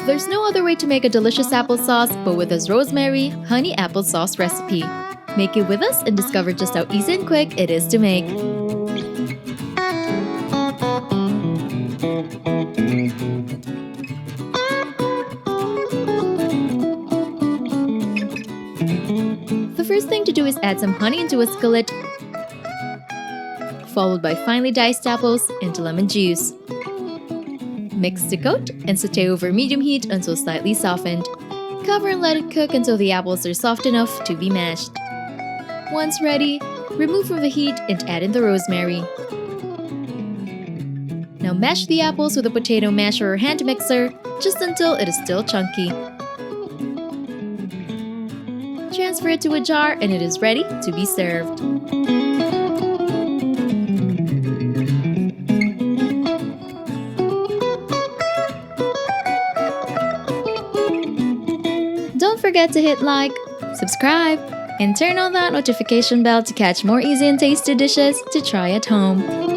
There's no other way to make a delicious applesauce but with this Rosemary Honey Applesauce recipe. Make it with us and discover just how easy and quick it is to make. The first thing to do is add some honey into a skillet, followed by finely diced apples into lemon juice. Mix the coat and sauté over medium heat until slightly softened. Cover and let it cook until the apples are soft enough to be mashed. Once ready, remove from the heat and add in the rosemary. Now mash the apples with a potato masher or hand mixer just until it is still chunky. Transfer it to a jar and it is ready to be served. Don't forget to hit like, subscribe, and turn on that notification bell to catch more easy and tasty dishes to try at home.